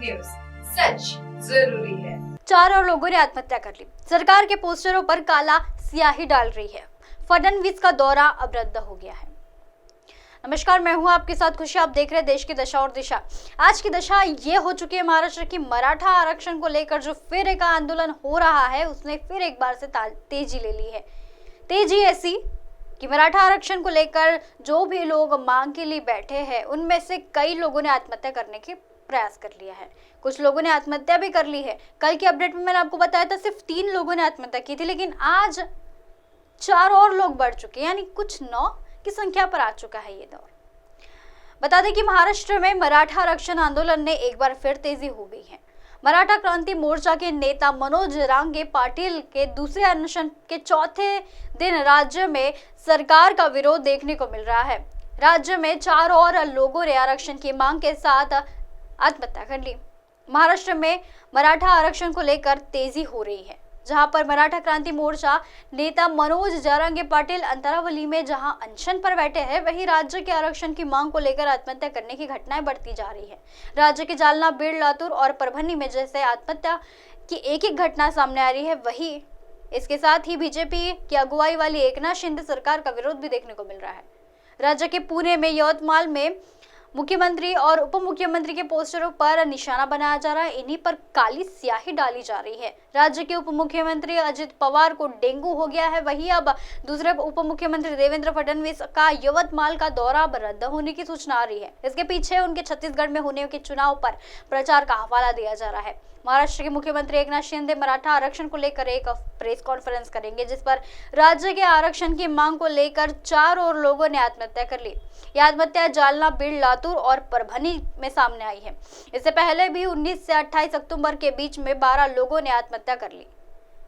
News, सच जरूरी है। 4 और लोगों ने आत्महत्या कर ली। सरकार के पोस्टरों पर काला स्याही डाल रही है। फडणवीस का दौरा अब रद्द हो गया है। नमस्कार, मैं हूं आपके साथ खुशी। आप देख रहे हैं देश की दशा और दिशा। आज की दशा ये हो चुकी है महाराष्ट्र की मराठा आरक्षण को लेकर जो फिर एक आंदोलन हो रहा है, उसने फिर एक बार से तेजी ले ली है। तेजी ऐसी कि मराठा आरक्षण को लेकर जो भी लोग मांग के लिए बैठे हैं, उनमें से कई लोगों ने आत्महत्या करने के प्रयास कर लिया है। कुछ लोगों ने आत्महत्या भी कर ली है। कल की अपडेट में मैंने आपको बताया था सिर्फ 3 लोगों ने आत्महत्या की थी, लेकिन आज 4 और लोग बढ़ चुके हैं, यानी कुछ 9 की संख्या पर आ चुका है ये दौर। बता दें कि महाराष्ट्र में मराठा आरक्षण आंदोलन ने एक बार फिर तेजी हो गई है। मराठा क्रांति मोर्चा के नेता मनोज जरांगे पाटिल के दूसरे अनशन के चौथे दिन राज्य में सरकार का विरोध देखने को मिल रहा है। राज्य में 4 और लोगों ने आरक्षण की मांग के साथ आत्महत्या कर ली। महाराष्ट्र में मराठा आरक्षण को लेकर तेजी हो रही है, जहां पर मराठा क्रांति मोर्चा नेता मनोज जरांगे पाटिल अंतरावली में जहां अनशन पर बैठे हैं, वहीं राज्य के आरक्षण की मांग को लेकर आत्महत्या करने की घटनाएं बढ़ती जा रही है। राज्य के जालना, बीड़, लातूर और परभनी में जैसे आत्महत्या की एक घटना सामने आ रही है, वहीं इसके साथ ही बीजेपी की अगुवाई वाली एकनाथ शिंदे सरकार का विरोध भी देखने को मिल रहा है। राज्य के पुणे में, यवतमाल में मुख्यमंत्री और उप मुख्यमंत्री के पोस्टरों पर निशाना बनाया जा रहा है। इन्हीं पर काली स्याही डाली जा रही है। राज्य के उप मुख्यमंत्री अजित पवार को डेंगू हो गया है। वहीं अब दूसरे उप मुख्यमंत्री देवेंद्र फडणवीस का यवतमाल का दौरा अब रद्द होने की सूचना आ रही है। इसके पीछे उनके छत्तीसगढ़ में होने के चुनाव पर प्रचार का हवाला दिया जा रहा है। महाराष्ट्र के मुख्यमंत्री एकनाथ शिंदे मराठा आरक्षण को लेकर एक प्रेस कॉन्फ्रेंस करेंगे, जिस पर राज्य के आरक्षण की मांग को लेकर 4 और लोगों ने आत्महत्या कर ली। यह आत्महत्या जालना, बीड़, लातूर और परभनी में सामने आई है। इससे पहले भी 19 से 28 अक्टूबर के बीच में 12 लोगों ने आत्महत्या कर ली।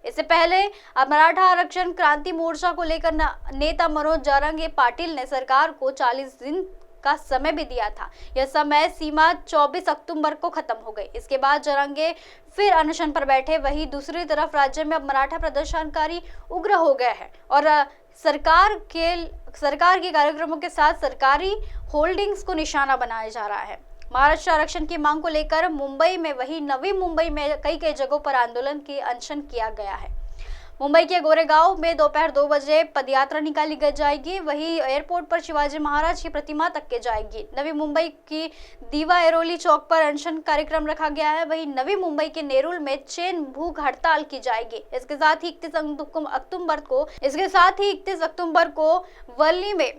इससे पहले मराठा आरक्षण क्रांति मोर्चा को लेकर नेता मनोज जरांगे पाटिल ने सरकार को 40 दिन का समय भी दिया था। यह समय सीमा 24 अक्टूबर को खत्म हो गई। इसके बाद जरांगे फिर अनशन पर बैठे। वहीं दूसरी तरफ राज्य में अब मराठा प्रदर्शनकारी उग्र हो गए हैं और सरकार के कार्यक्रमों के साथ सरकारी होल्डिंग्स को निशाना बनाया जा रहा है। महाराष्ट्र आरक्षण की मांग को लेकर मुंबई में, वही नवी मुंबई में कई जगहों पर आंदोलन की अनशन किया गया है। मुंबई के गोरेगांव में दोपहर 2 बजे पदयात्रा निकाली जाएगी। वहीं एयरपोर्ट पर शिवाजी महाराज की प्रतिमा तक के जाएगी। नवी मुंबई की दीवा एरोली चौक पर अनशन कार्यक्रम रखा गया है। वहीं नवी मुंबई के नेरुल में चेन भूख हड़ताल की जाएगी। इसके साथ ही 31 अक्टूबर को वर्ली में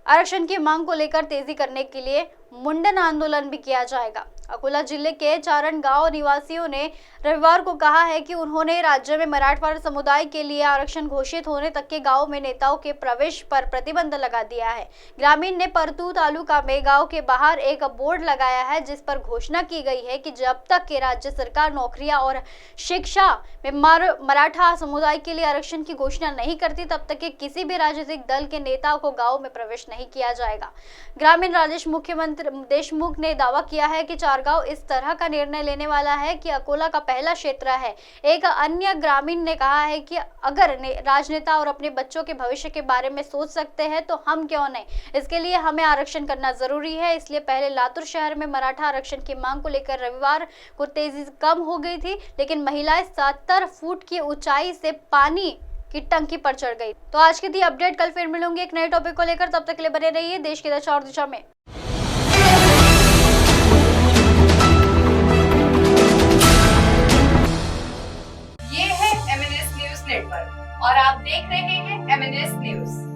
आरक्षण की मांग को लेकर तेजी करने के लिए मुंडन आंदोलन भी किया जाएगा। अकोला जिले के चारण गांव निवासियों ने रविवार को कहा है कि उन्होंने राज्य में मराठवाड़ा समुदाय के लिए आरक्षण घोषित होने तक के गांव में नेताओं के प्रवेश पर प्रतिबंध लगा दिया है। ग्रामीण ने परतू तालुका में गांव के बाहर एक बोर्ड लगाया है, जिस पर घोषणा की गई है कि जब तक के राज्य सरकार नौकरियां और शिक्षा में मराठा समुदाय के लिए आरक्षण की घोषणा नहीं करती, तब तक के किसी भी राजनीतिक दल के नेताओं को गाँव में प्रवेश नहीं किया जाएगा। ग्रामीण राजेश मुख्यमंत्री देशमुख ने दावा किया है कि चारगांव इस तरह का निर्णय लेने वाला है कि अकोला का पहला क्षेत्र है। एक अन्य ग्रामीण ने कहा है कि अगर राजनेता और अपने बच्चों के भविष्य के बारे में सोच सकते हैं तो हम क्यों नहीं। इसके लिए हमें आरक्षण करना जरूरी है। इसलिए पहले लातूर शहर में मराठा आरक्षण की मांग को लेकर रविवार को तेजी कम हो गई थी, लेकिन महिलाएं 70 फुट की ऊंचाई से पानी की टंकी पर चढ़ गई। तो आज की थी अपडेट। कल फिर मिलूंगी एक नए टॉपिक को लेकर। तब तक के लिए बने रहिए देश की दशा और दिशा में। ये है MNS न्यूज नेटवर्क और आप देख रहे हैं MNS न्यूज।